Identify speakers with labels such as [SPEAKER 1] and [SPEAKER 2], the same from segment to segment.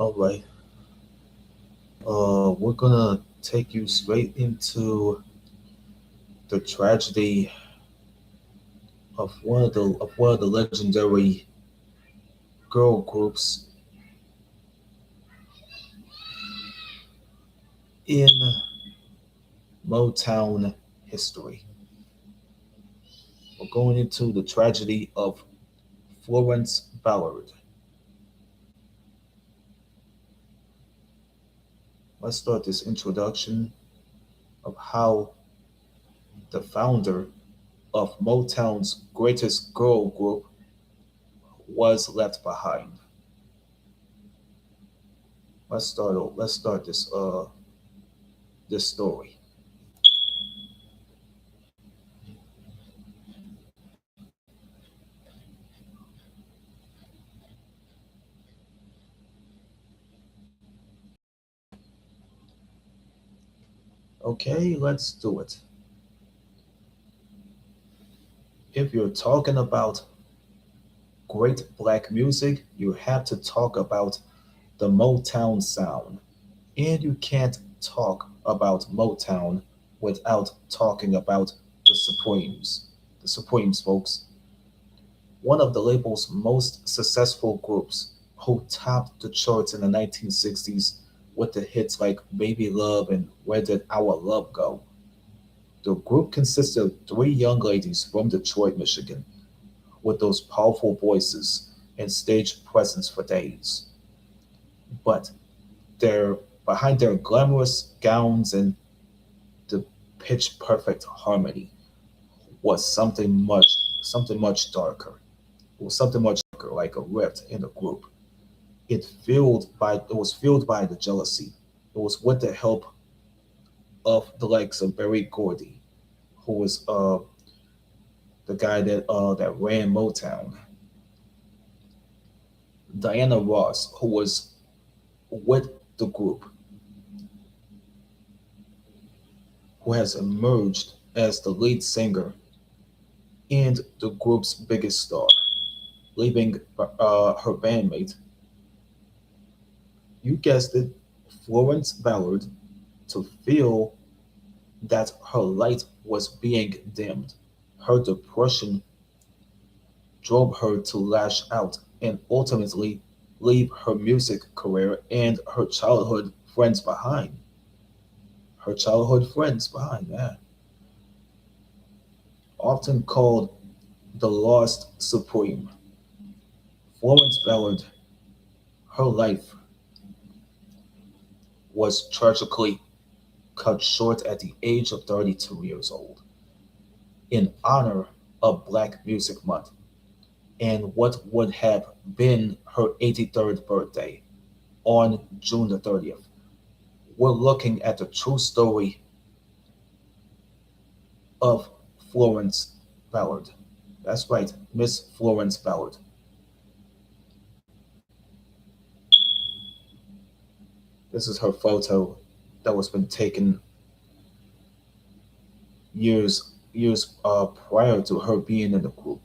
[SPEAKER 1] All right. We're gonna take you straight into the tragedy of one of the legendary girl groups in Motown history. We're going into the tragedy of Florence Ballard. Let's start this introduction of how the founder of Motown's greatest girl group was left behind. Let's start this story. Okay, let's do it. If you're talking about great black music, you have to talk about the Motown sound. And you can't talk about Motown without talking about the Supremes. The Supremes, folks. One of the label's most successful groups who topped the charts in the 1960s with the hits like Baby Love and Where Did Our Love Go? The group consisted of three young ladies from Detroit, Michigan, with those powerful voices and stage presence for days. But their behind their glamorous gowns and the pitch perfect harmony was something much darker. It was something much darker, like a rift in the group. It was fueled by the jealousy. It was with the help of the likes of Berry Gordy, who was the guy that ran Motown, Diana Ross, who was with the group, who has emerged as the lead singer and the group's biggest star, leaving her bandmate, you guessed it, Florence Ballard, to feel that her light was being dimmed. Her depression drove her to lash out and ultimately leave her music career and her childhood friends behind. Her childhood friends behind, yeah. Often called the Lost Supreme. Florence Ballard, her life was tragically cut short at the age of 32 years old in honor of Black Music Month and what would have been her 83rd birthday on June the 30th. We're looking at the true story of Florence Ballard. That's right, Miss Florence Ballard. This is her photo that was been taken years prior to her being in the group.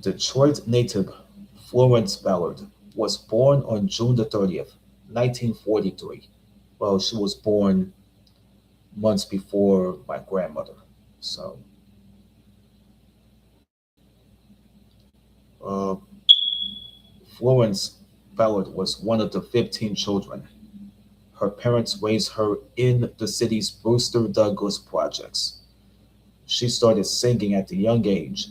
[SPEAKER 1] Detroit native Florence Ballard was born on June the 30th, 1943. Well, she was born months before my grandmother. So, uh, Florence Ballard was one of the 15 children. Her parents raised her in the city's Brewster Douglas projects. She started singing at a young age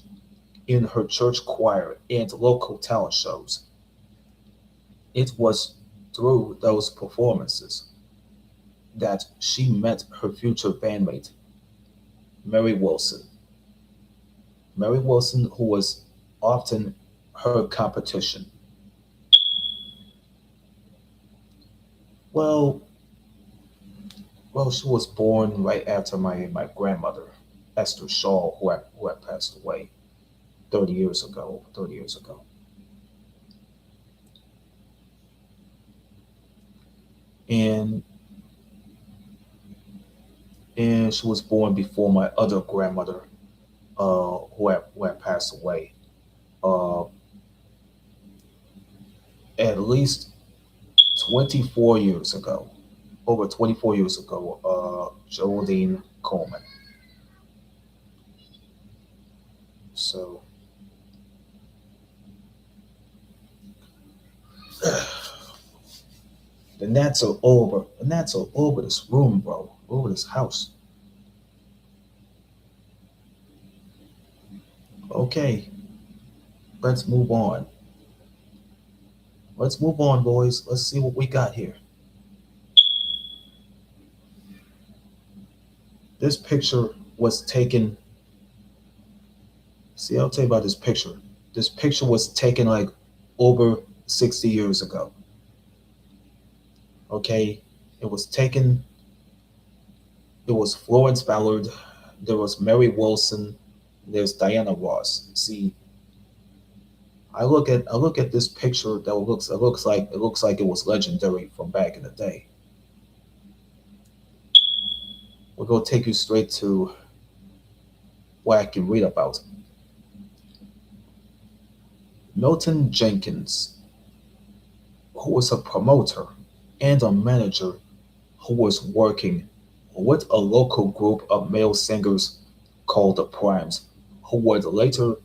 [SPEAKER 1] in her church choir and local talent shows. It was through those performances that she met her future bandmate, Mary Wilson. Mary Wilson, who was often her competition. Well, well, she was born right after my grandmother, Esther Shaw, who had passed away 30 years ago. 30 years ago. And and she was born before my other grandmother, who had passed away. uh, at least 24 years ago, over 24 years ago, Geraldine Coleman. So the gnats are over. The gnats are over this room, bro. Over this house. Okay, let's move on. Let's move on, boys. Let's see what we got here. This picture was taken. See, I'll tell you about this picture. This picture was taken like over 60 years ago. Okay, it was taken. It was Florence Ballard. There was Mary Wilson. There's Diana Ross. See, I look at this picture that looks like it was legendary from back in the day. We're gonna take you straight to what I can read about. Milton Jenkins, who was a promoter and a manager who was working with a local group of male singers called the Primes, who would later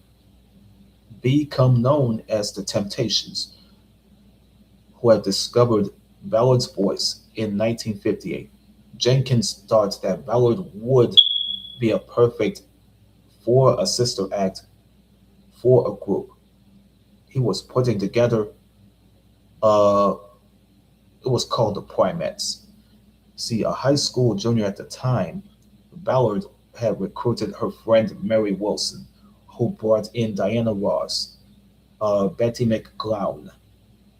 [SPEAKER 1] become known as the Temptations, who had discovered Ballard's voice in 1958. Jenkins thought that Ballard would be a perfect for a sister act for a group. He was putting together, uh, it was called the Primettes. See, a high school junior at the time, Ballard had recruited her friend Mary Wilson, who brought in Diana Ross, Betty McGlown,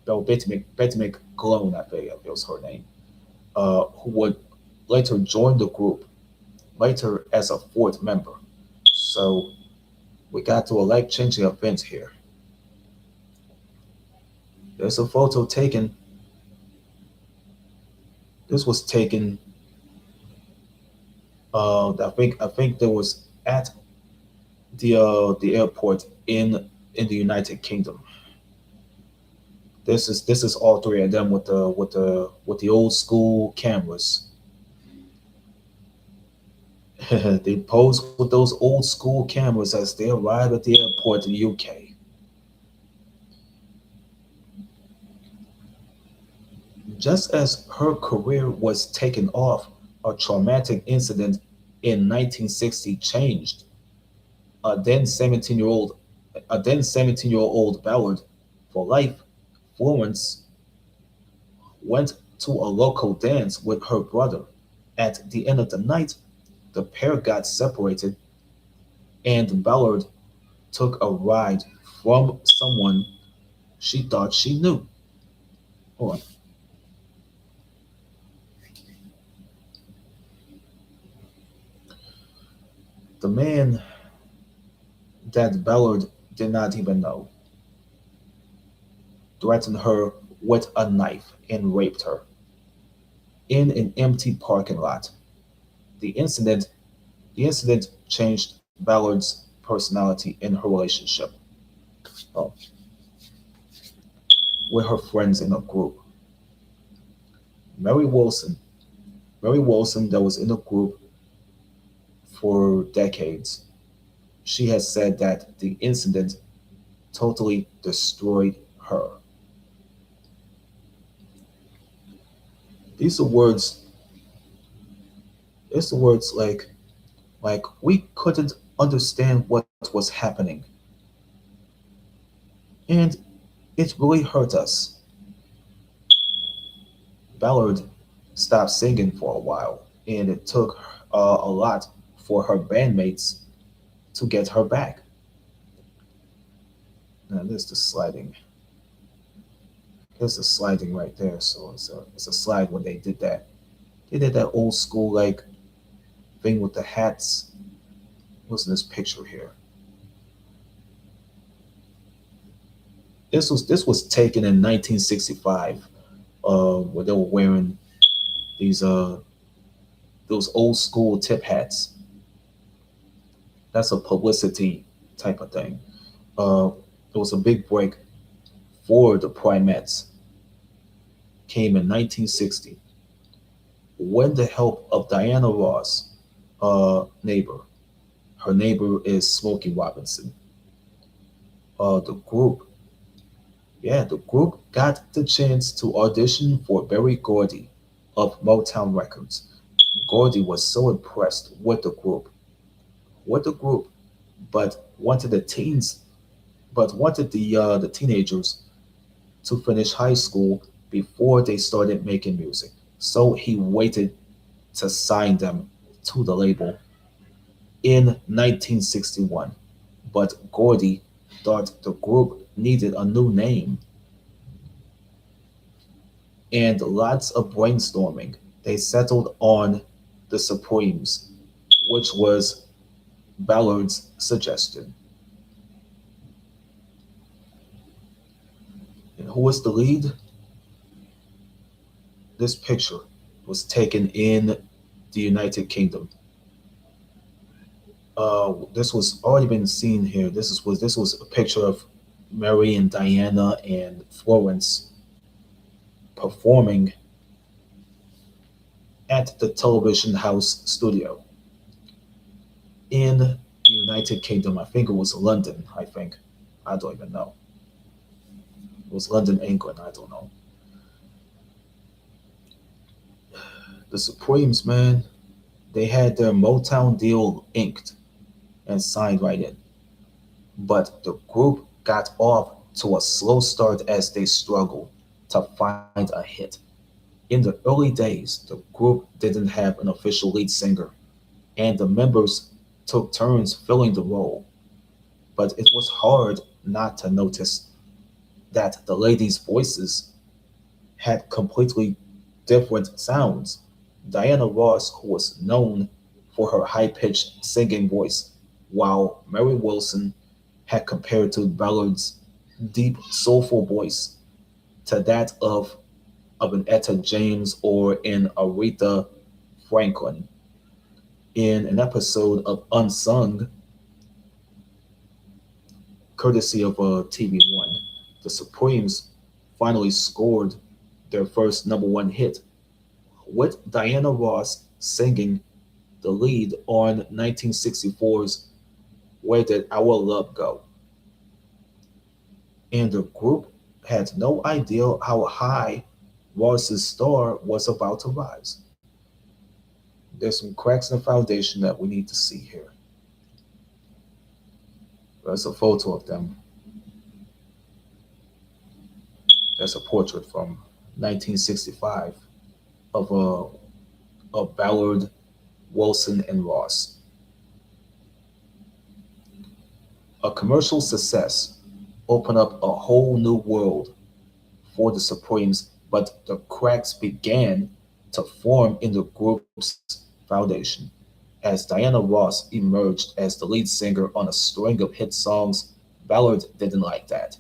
[SPEAKER 1] no, Betty McGlone, I think it was her name, who would later join the group, later as a fourth member. So we got to a life-changing event here. There's a photo taken. This was taken. I think there was at the airport in the United Kingdom. This is all three of them with the old school cameras. They pose with those old school cameras as they arrive at the airport in the UK. Just as her career was taken off, a traumatic incident in 1960 changed a then 17-year-old a then 17-year-old Ballard for life. Florence went to a local dance with her brother. At the end of the night, the pair got separated, and Ballard took a ride from someone she thought she knew. Hold on. The man that Ballard did not even know threatened her with a knife and raped her in an empty parking lot. The incident the incident changed Ballard's personality in her relationship uh, with her friends in a group. Mary Wilson, Mary Wilson, that was in the group for decades, she has said that the incident totally destroyed her. These are words. It's the words like we couldn't understand what was happening, and it really hurt us. Ballard stopped singing for a while, and it took a lot for her bandmates to get her back. Now there's the sliding. There's the sliding right there. So it's a slide when they did that. They did that old school like thing with the hats. What's in this picture here? This was taken in 1965, where they were wearing these those old school tip hats. That's a publicity type of thing. Uh, It was a big break for the Primettes. Came in 1960 when the help of Diana Ross, neighbor. Her neighbor is Smokey Robinson. The group, yeah, the group got the chance to audition for Berry Gordy of Motown Records. Gordy was so impressed with the group, but wanted the teens, but wanted the teenagers to finish high school before they started making music. So he waited to sign them to the label in 1961. But Gordy thought the group needed a new name and lots of brainstorming. They settled on the Supremes, which was Ballard's suggestion. And who was the lead? This picture was taken in the United Kingdom. This was already been seen here. This was a picture of Mary and Diana and Florence performing at the Television House studio in the United Kingdom. I think it was London. I think I don't even know. It was London, England. I don't know. The Supremes, man, they had their Motown deal inked and signed right in. But the group got off to a slow start as they struggled to find a hit. In the early days, the group didn't have an official lead singer, and the members took turns filling the role. But it was hard not to notice that the ladies' voices had completely different sounds. Diana Ross, who was known for her high pitched singing voice, while Mary Wilson had compared to Ballard's deep, soulful voice to that of an Etta James or an Aretha Franklin. In an episode of Unsung, courtesy of TV1, the Supremes finally scored their first number one hit with Diana Ross singing the lead on 1964's Where Did Our Love Go? And the group had no idea how high Ross's star was about to rise. There's some cracks in the foundation that we need to see here. There's a photo of them. There's a portrait from 1965 of Ballard, Wilson, and Ross. A commercial success opened up a whole new world for the Supremes, but the cracks began to form in the group's foundation as Diana Ross emerged as the lead singer on a string of hit songs. Ballard didn't like that.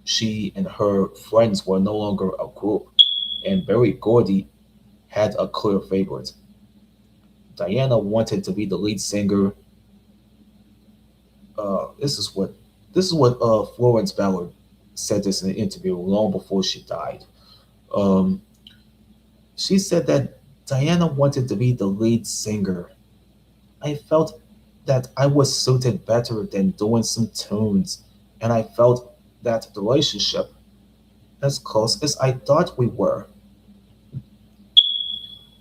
[SPEAKER 1] She and her friends were no longer a group, and Berry Gordy had a clear favorite. Diana wanted to be the lead singer. Uh, this is what Florence Ballard said this in an interview long before she died. Um, she said that Diana wanted to be the lead singer. I felt that I was suited better than doing some tunes, and I felt that the relationship, as close as I thought we were,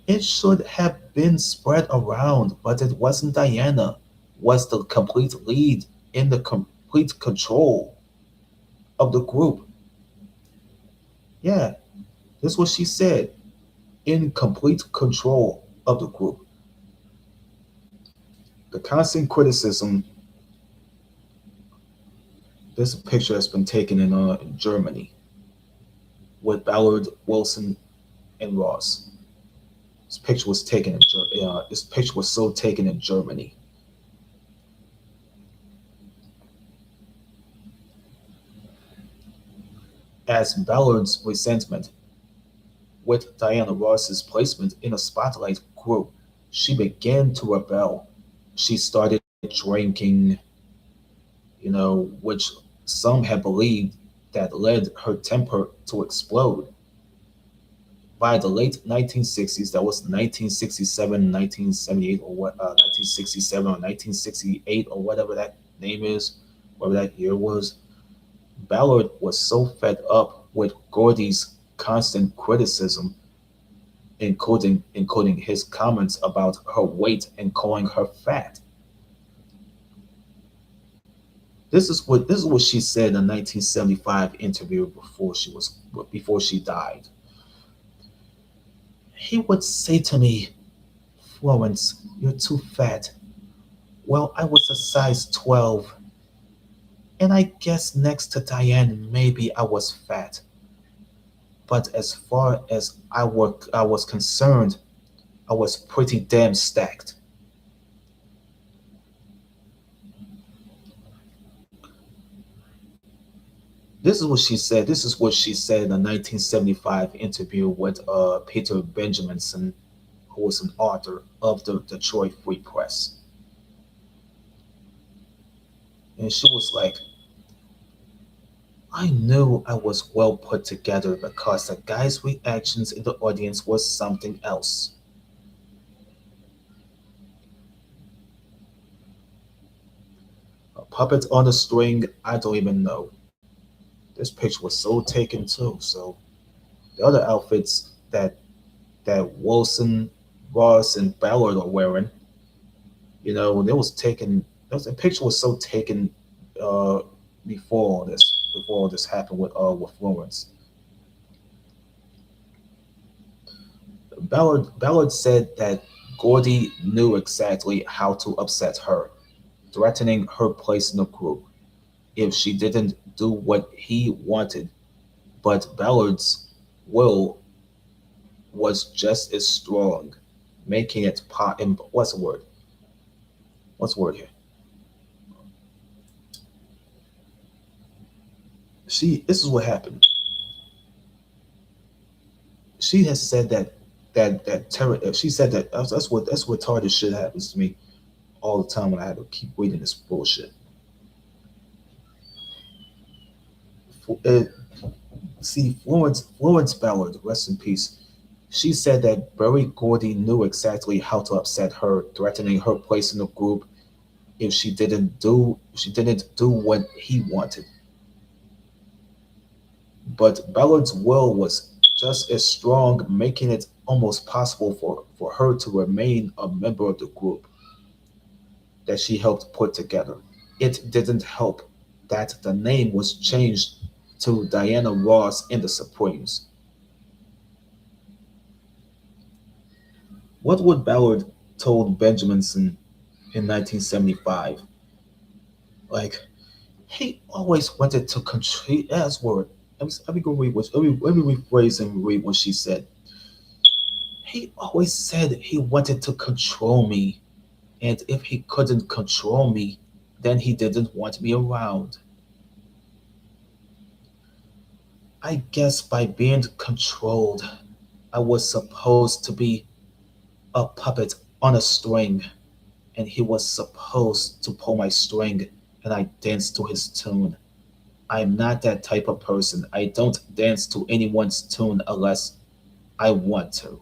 [SPEAKER 1] it should have been spread around, but it wasn't. Diana was the complete lead in the complete control of the group. Yeah, this is what she said. In complete control of the group. The constant criticism. This picture has been taken in Germany with Ballard, Wilson, and Ross. This picture was so taken in Germany. As Ballard's resentment with Diana Ross's placement in a spotlight grew, she began to rebel. She started drinking, which some have believed that led her temper to explode. By the late 1960s, that was 1967, 1978, or what, 1967 or 1968, or whatever that name is, whatever that year was, Ballard was so fed up with Gordy's constant criticism, including his comments about her weight and calling her fat. This is what she said in a 1975 interview before she died. He would say to me, "Florence, you're too fat." Well, I was a size 12, and I guess next to Diane, maybe I was fat. But as far as I was concerned, I was pretty damn stacked. This is what she said. This is what she said in a 1975 interview with Peter Benjaminson, who was an author of the Detroit Free Press. And she was like, "I knew I was well put together because the guy's reactions in the audience was something else." A puppet on a string, I don't even know. This picture was so taken too. So the other outfits that Wilson, Ross, and Ballard are wearing, they was taken. The picture was so taken uh, before all this happened with Florence. Ballard said that Gordy knew exactly how to upset her, threatening her place in the group if she didn't do what he wanted. But Ballard's will was just as strong, making it what's the word? What's the word here? This is what happened. She has said that terror. She said that that's what retarded shit happens to me all the time when I have to keep reading this bullshit. Uh, See, Florence Ballard, rest in peace. She said that Berry Gordy knew exactly how to upset her, threatening her place in the group if she didn't do what he wanted. But Ballard's will was just as strong, making it almost possible for her to remain a member of the group that she helped put together. It didn't help that the name was changed to Diana Ross in the Supremes. What would Ballard told Benjaminson in 1975? Like, he always wanted to control, as word. Let me go read let me rephrase and read what she said. He always said he wanted to control me, and if he couldn't control me, then he didn't want me around. I guess by being controlled, I was supposed to be a puppet on a string, and he was supposed to pull my string, and I danced to his tune. I'm not that type of person. I don't dance to anyone's tune unless I want to.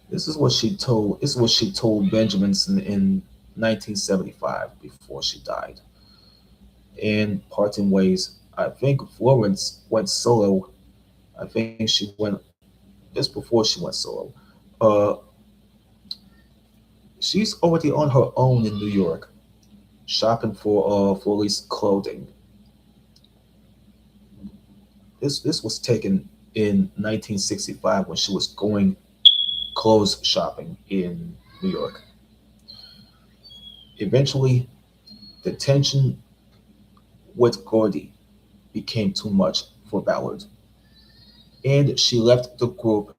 [SPEAKER 1] This is what she told Benjaminson in 1975 before she died. In parting ways, I think Florence went solo. I think she went just before she went solo. Uh, she's already on her own in New York, shopping for least clothing. This was taken in 1965 when she was going clothes shopping in New York. Eventually, the tension with Gordy became too much for Ballard, and she left the group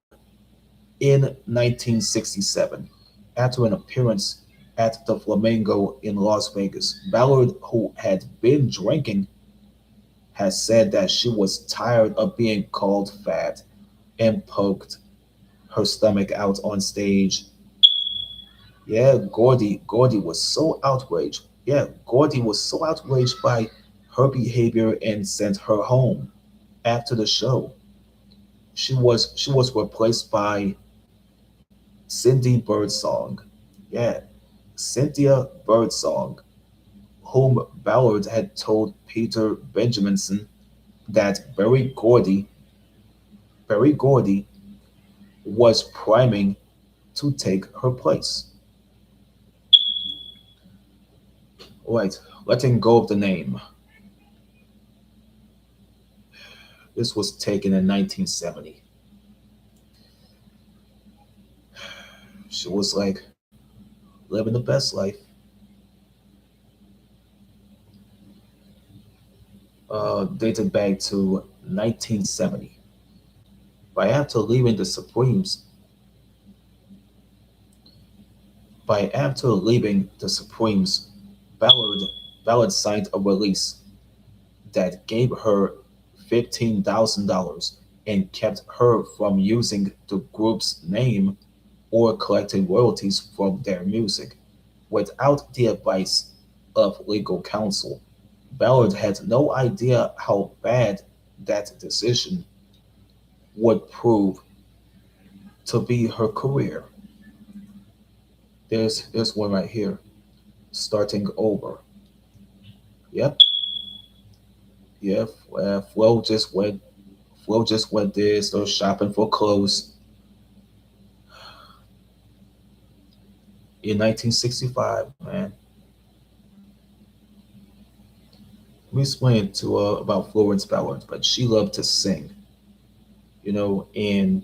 [SPEAKER 1] in 1967 after an appearance at the Flamingo in Las Vegas. Ballard, who had been drinking, has said that she was tired of being called fat and poked her stomach out on stage. Yeah, Gordy was so outraged. Yeah, Gordy was so outraged by her behavior and sent her home. After the show, she was replaced by Cindy Birdsong. Yeah, Cynthia Birdsong, whom Ballard had told Peter Benjaminson that Barry Gordy was priming to take her place. Right, letting go of the name. This was taken in 1970. She was like living the best life. Dated back to 1970. By after leaving the Supremes, by after leaving the Supremes, Ballard, Ballard signed a release that gave her $15,000 and kept her from using the group's name or collecting royalties from their music without the advice of legal counsel. Ballard had no idea how bad that decision would prove to be her career. There's one right here, starting over. Yep, yep. Flo just went there, started shopping for clothes in 1965. Man, let me explain to about Florence Ballard, but she loved to sing, and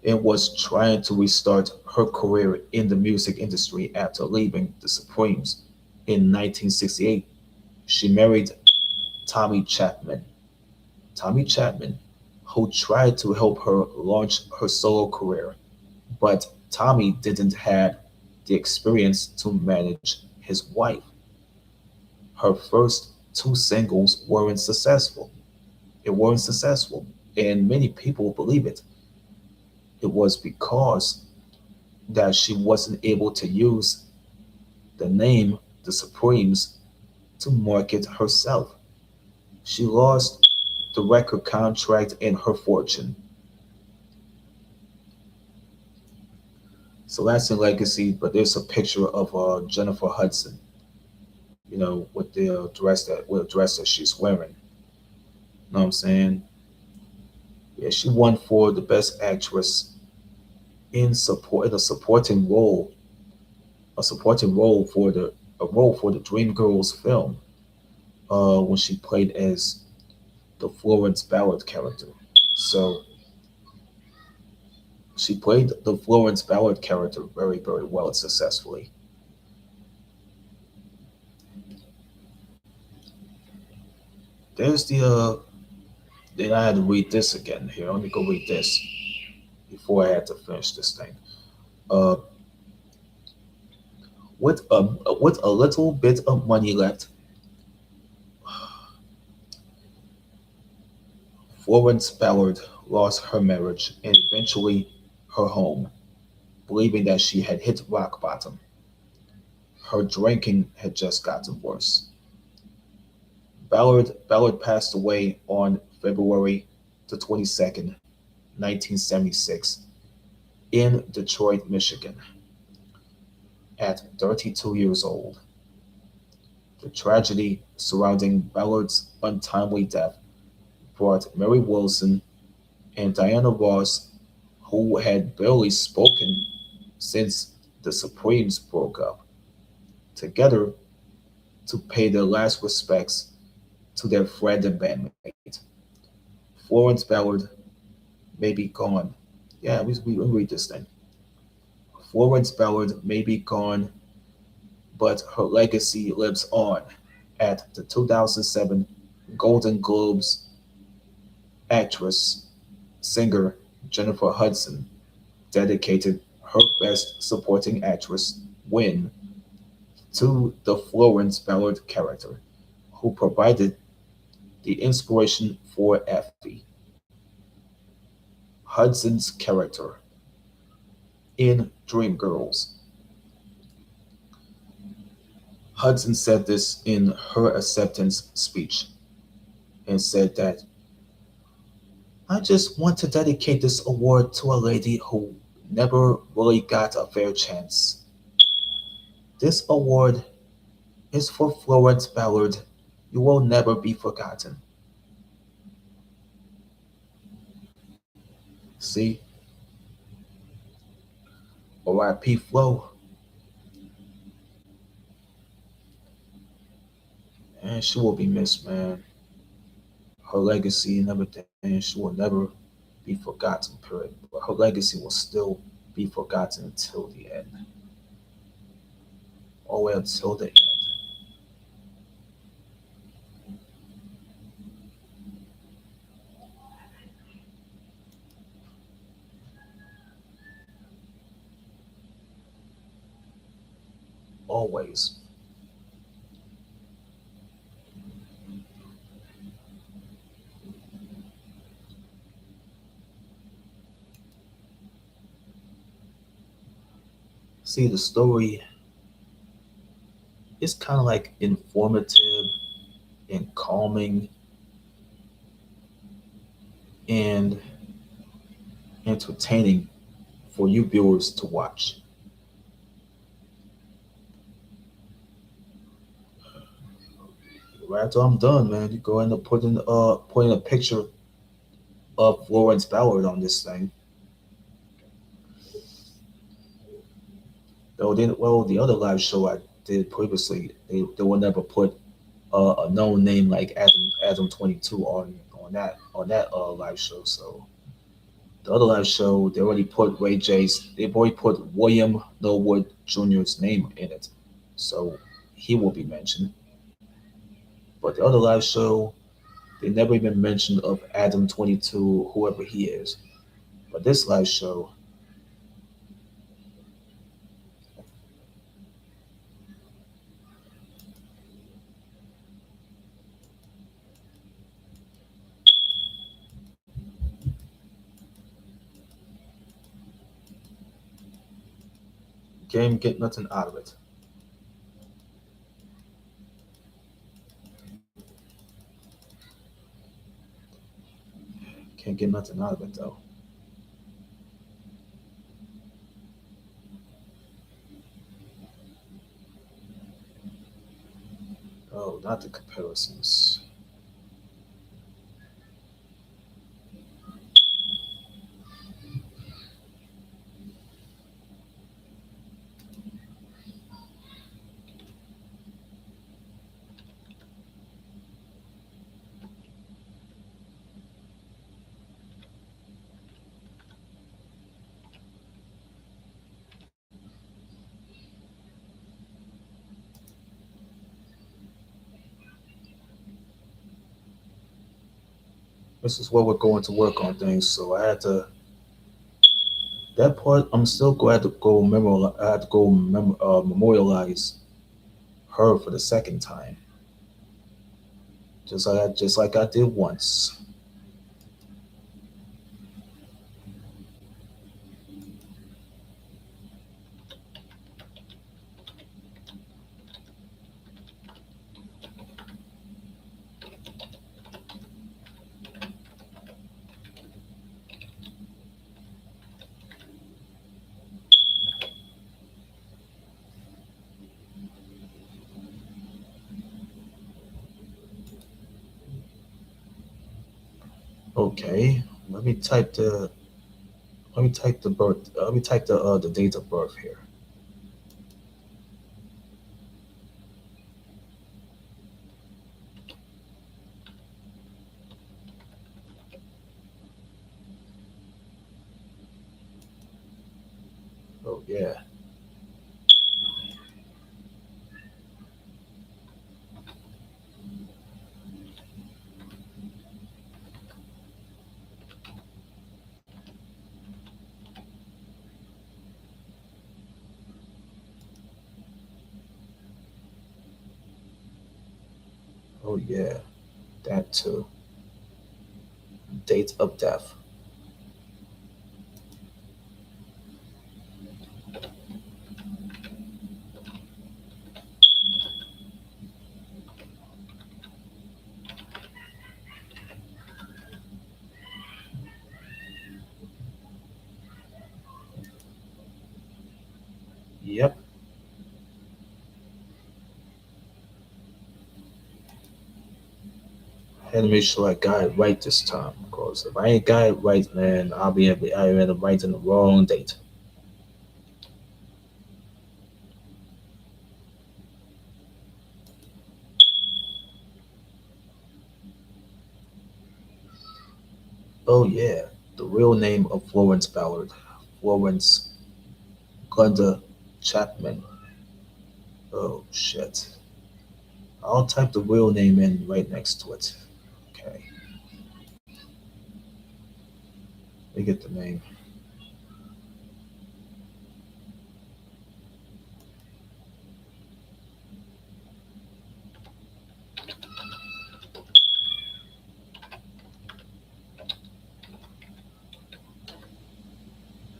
[SPEAKER 1] was trying to restart her career in the music industry after leaving the Supremes in 1968. She married Tommy Chapman. Tommy Chapman, who tried to help her launch her solo career, but Tommy didn't have the experience to manage his wife. Her first two singles weren't successful. It weren't successful, and many people believe it. It was because that she wasn't able to use the name the Supremes to market herself. She lost the record contract and her fortune. So that's in legacy, but there's a picture of Jennifer Hudson, with the dress that she's wearing. You know what I'm saying? Yeah, she won for the best actress in a supporting role for the a role for the Dreamgirls film, when she played as the Florence Ballard character. So she played the Florence Ballard character very, very well and successfully. There's then I had to read this again here. Let me go read this before I had to finish this thing. Uh, with a little bit of money left, Florence Ballard lost her marriage and eventually her home, believing that she had hit rock bottom. Her drinking had just gotten worse. Ballard passed away on February the 22nd, 1976, in Detroit, Michigan, at 32 years old. The tragedy surrounding Ballard's untimely death brought Mary Wilson and Diana Ross, who had barely spoken since the Supremes broke up, together to pay their last respects to their friend and bandmate. Florence Ballard may be gone. Yeah, we read this thing. Florence Ballard may be gone, but her legacy lives on at the 2007 Golden Globes. Actress, singer Jennifer Hudson dedicated her Best Supporting Actress win to the Florence Ballard character, who provided the inspiration for Effie. Hudson's character in Dreamgirls. Hudson said this in her acceptance speech and said that I just want to dedicate this award to a lady who never really got a fair chance. This award is for Florence Ballard. You will never be forgotten. See, R.I.P. Flo, and she will be missed, man. Her legacy and everything, she will never be forgotten, period. But her legacy will still be forgotten until the end, all the way until the end, always. See, the story is kind of like informative and calming and entertaining for you viewers to watch. Right after I'm done, man, you go end up putting a picture of Florence Ballard on this thing. Though then, well, the other live show I did previously, they will never put a known name like Adam 22 on that live show. So the other live show, they've already put William Norwood Jr.'s name in it, so he will be mentioned. But the other live show, they never even mentioned of Adam 22, whoever he is. But this live show, game get nothing out of it. Can't get nothing out of it though. Oh, not the comparisons. This is where we're going to work on things. So I had to that part. I'm still glad to go memorialize. I had to go memorialize her for the second time, just like I did once. Okay, let me type the let me type the birth. Let me type the date of birth here. Oh yeah. Oh yeah. That too. Date of death. Yep. I had to make sure I got it right this time. Because if I ain't got it right, man, I end up writing the wrong date. Oh yeah, the real name of Florence Ballard, Florence Glenda Chapman. Oh shit. I'll type the real name in right next to it. Okay, let me get the name.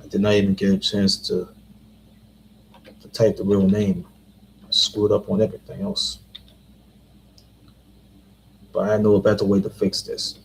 [SPEAKER 1] I did not even get a chance to type the real name. I screwed up on everything else. But I know a better way to fix this.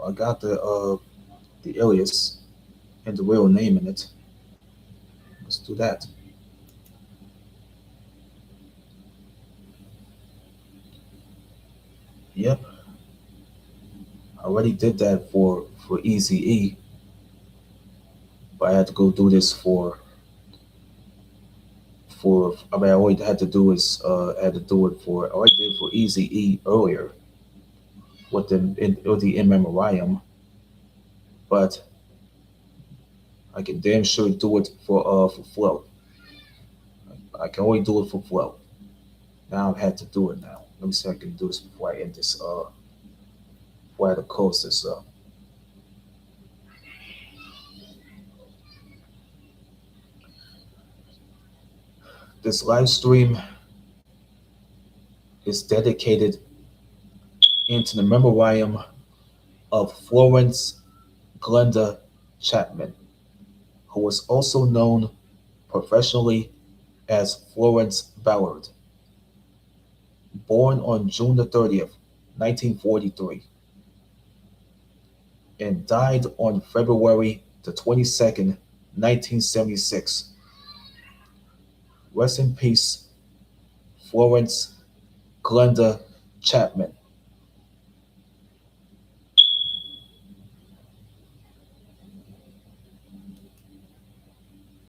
[SPEAKER 1] I got the alias and the real name in it. Let's do that. Yep, I already did that for Easy E, but I had to go do this I mean, all I had to do is I had to do it for I already did it for Easy E earlier with the in memoriam, but I can damn sure do it for Flow. I can only do it for Flow. Now I've had to do it now. Let me see if I can do this before I end this before I have to close this up. This live stream is dedicated into the memoriam of Florence Glenda Chapman, who was also known professionally as Florence Ballard, born on June the 30th, 1943, and died on February the 22nd, 1976. Rest in peace, Florence Glenda Chapman.